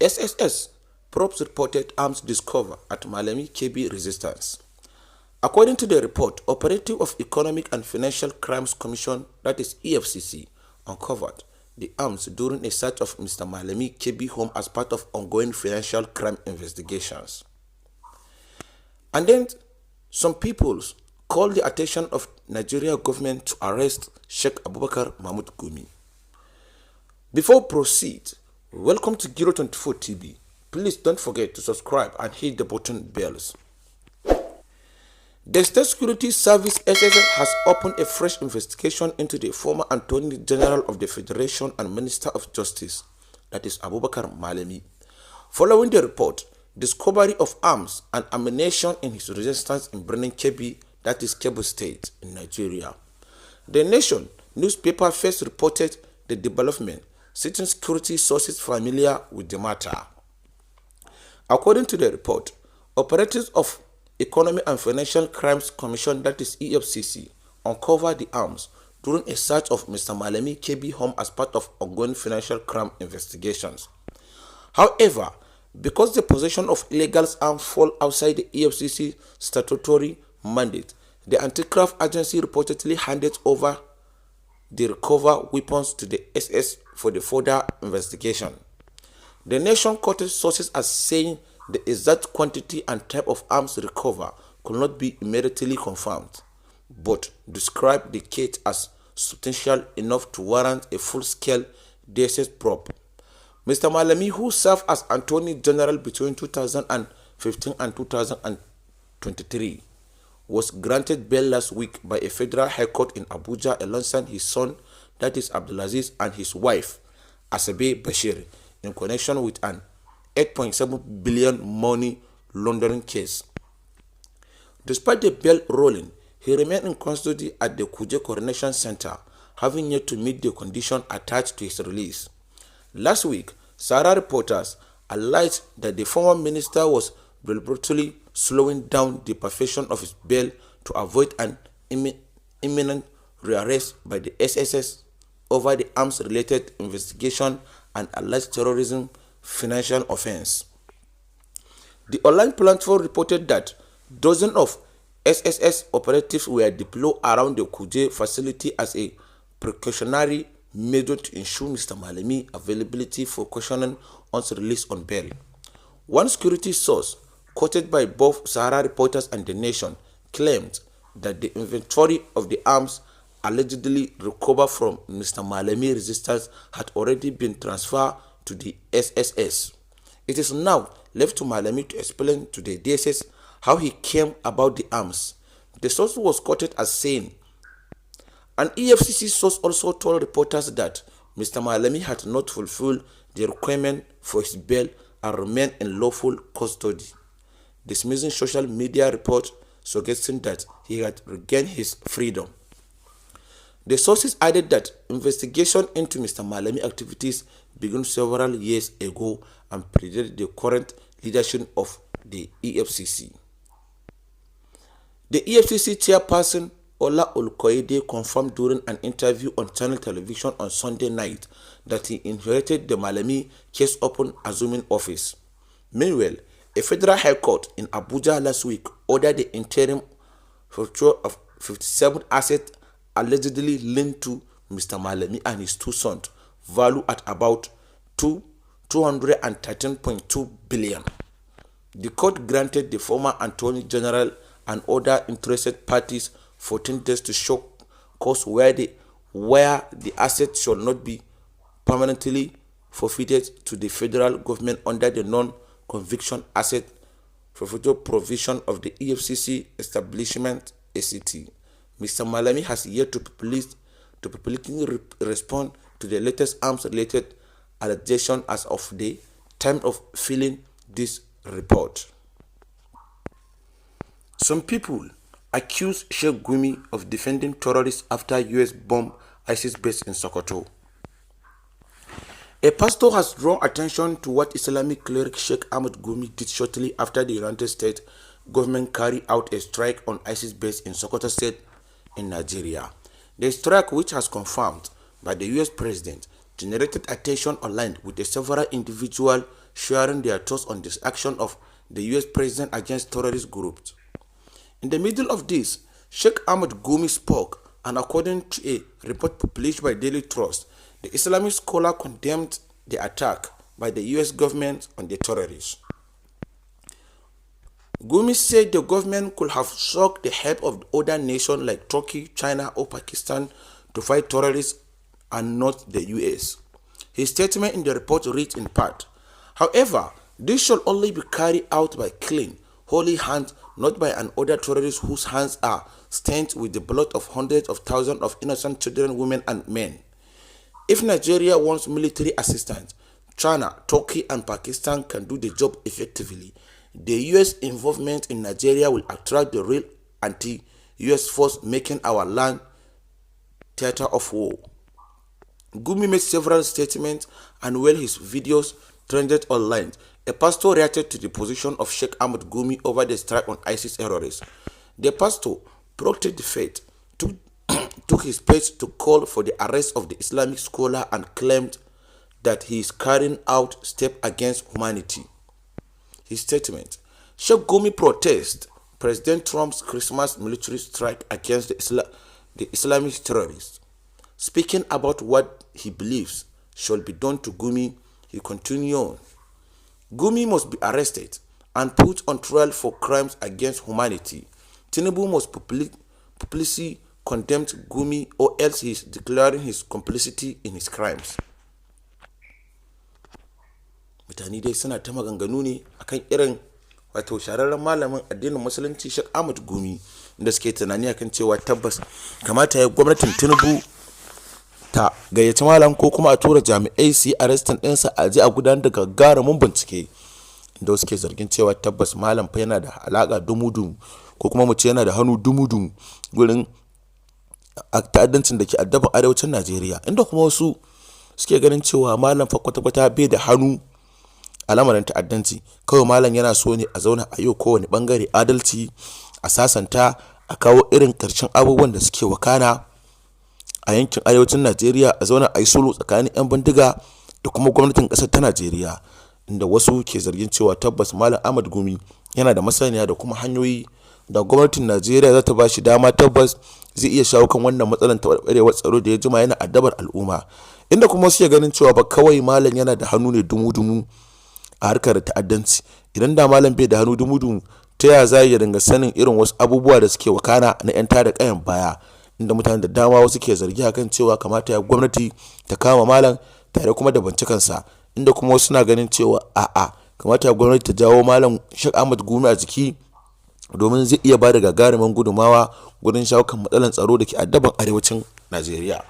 SSS probes reported arms discovered at Malami Kebbi resistance. According to the report, Operative of Economic and Financial Crimes Commission, that is EFCC, uncovered the arms during a search of Mr. Malami Kebbi home as part of ongoing financial crime investigations. And then some people called the attention of Nigeria government to arrest Sheikh Abubakar Malami Gumi. Before proceed, welcome to Giro 24 TV. Please don't forget to subscribe and hit the button bells. The State Security Service SSS has opened a fresh investigation into the former Attorney General of the Federation and Minister of Justice, that is Abubakar Malami, following the report, discovery of arms and ammunition in his residence in Kebbi, that is Kebbi State in Nigeria. The Nation newspaper first reported the development, citing security sources familiar with the matter. According to the report, Operatives of Economic and Financial Crimes Commission, that is EFCC, uncovered the arms during a search of Mr. Malami Kebbi home as part of ongoing financial crime investigations. However, because the possession of illegal arms fall outside the EFCC statutory mandate, the anti-graft agency reportedly handed over the recovered weapons to the SS for the further investigation. The Nation quoted sources as saying the exact quantity and type of arms recovered could not be immediately confirmed, but described the case as substantial enough to warrant a full-scale DSS probe. Mr. Malami, who served as Attorney General between 2015 and 2023, was granted bail last week by a federal high court in Abuja alongside his son, that is Abdulaziz, and his wife, Asabe Bashir, in connection with an 8.7 billion money laundering case. Despite the bail ruling, he remained in custody at the Kuje Coronation Center, having yet to meet the condition attached to his release. Last week, Sahara reporters alleged that the former minister was deliberately slowing down the perfection of his bail to avoid an imminent rearrest by the SSS over the arms-related investigation and alleged terrorism financial offense. The online platform reported that dozens of SSS operatives were deployed around the Kuje facility as a precautionary measure to ensure Mr. Malami availability for questioning once released on bail. One security source, quoted by both Sahara reporters and The Nation, claimed that the inventory of the arms allegedly recovered from Mr. Malami's resistance had already been transferred to the SSS. It is now left to Malami to explain to the DSS how he came about the arms. The source was quoted as saying, an EFCC source also told reporters that Mr. Malami had not fulfilled the requirement for his bail and remained in lawful custody, dismissing social media reports suggesting that he had regained his freedom. The sources added that investigation into Mr. Malami's activities began several years ago and predated the current leadership of the EFCC. The EFCC chairperson Ola Olukoyede confirmed during an interview on channel television on Sunday night that he inherited the Malami case upon assuming office. Meanwhile, a federal high court in Abuja last week ordered the interim forfeiture of 57 assets allegedly linked to Mr. Malami and his two sons, valued at about 213.2 billion. The court granted the former Attorney General and other interested parties 14 days to show cause where the assets shall not be permanently forfeited to the federal government under the non-conviction asset forfeiture provision of the EFCC establishment ACT. Mr. Malami has yet to publicly respond to the latest arms-related allegation as of the time of filing this report. Some people accuse Sheikh Gumi of defending terrorists after US bomb ISIS base in Sokoto. A pastor has drawn attention to what Islamic cleric Sheikh Ahmed Gumi did shortly after the United States government carried out a strike on ISIS base in Sokoto State in Nigeria. The strike, which has confirmed by the US president, generated attention online with several individuals sharing their thoughts on this action of the US president against terrorist groups. In the middle of this, Sheikh Ahmed Gumi spoke, and according to a report published by Daily Trust, the Islamic scholar condemned the attack by the US government on the terrorists. Gumi said the government could have sought the help of other nations like Turkey, China, or Pakistan to fight terrorists and not the US. His statement in the report reads in part, "However, this should only be carried out by clean, holy hands, not by an other terrorist whose hands are stained with the blood of hundreds of thousands of innocent children, women, and men. If Nigeria wants military assistance, China, Turkey, and Pakistan can do the job effectively. The US involvement in Nigeria will attract the real anti-US force, making our land theater of war." Gumi made several statements, and while his videos trended online, a pastor reacted to the position of Sheikh Ahmed Gumi over the strike on ISIS terrorists. The pastor proclaimed the faith, took his page to call for the arrest of the Islamic scholar, and claimed that he is carrying out steps against humanity. His statement: Sheikh Gumi protests President Trump's Christmas military strike against the Islamic terrorists. Speaking about what he believes should be done to Gumi, he continued on, "Gumi must be arrested and put on trial for crimes against humanity. Tinubu must publicly condemn Gumi, or else he is declaring his complicity in his crimes." Mutane dai suna ta maganganu ne akan irin wato shararren malamin addinin musulunci Sheikh Ahmed Gumi, da suke tunani akan cewa tabbas kamata ya gwamnatin Tinubu ta gayyaci malam ko kuma a tura jami'ai su yi arrestin ɗinsa a je a gudanar da gagarumin bincike, inda suke zargin cewa tabbas malam fa yana da alaƙa dumu-dumu, ko kuma mu ce yana da hannu dumu-dumu gurin ta'addancin da ke addaban arewacin Najeriya, inda kuma wasu suke ganin cewa malam fa kwata-kwata bai da hannu a lamarin ta'addanci. Kawai malam yana so ne a zauna a yau kowane bangare adalci, a sasanta, a kawo irin karshen abubuwan da suke wakana a yankin arewacin Najeriya, a zauna a yi sulhu tsakanin 'yan bindiga da kuma gwamnatin ƙasar ta Najeriya, inda wasu ke zargin cewa tabbas malam Ahmed Gumi yana da masaniya da kuma hanyoyi da gwamnatin Najeriya za ta ba shi dama tabbas zai iya shawo kan wannan matsalar taɓarɓarewar tsaro da ya jima yana addabar al'umma, inda kuma suke ganin cewa ba kawai malam yana da hannu ne dumu-dumu a harkar ta'addanci. Idan da malam bai da hannu dumu-dumu, ta yaya za ya dinga sanin irin wasu abubuwa da suke wakana na 'yan tada kayan baya, inda mutane da dama wasu ke zargi akan cewa kamata ya gwamnati ta kama malam tare kuma da bincikansa, inda kuma wasu na ganin cewa a'a, kamata ya gwamnati ta jawo malam Sheikh Ahmed Gumi a jiki, domin zai iya ba da gagarumin gudumawa gurin shawo kan matsalar tsaro da ke addaban arewacin Najeriya.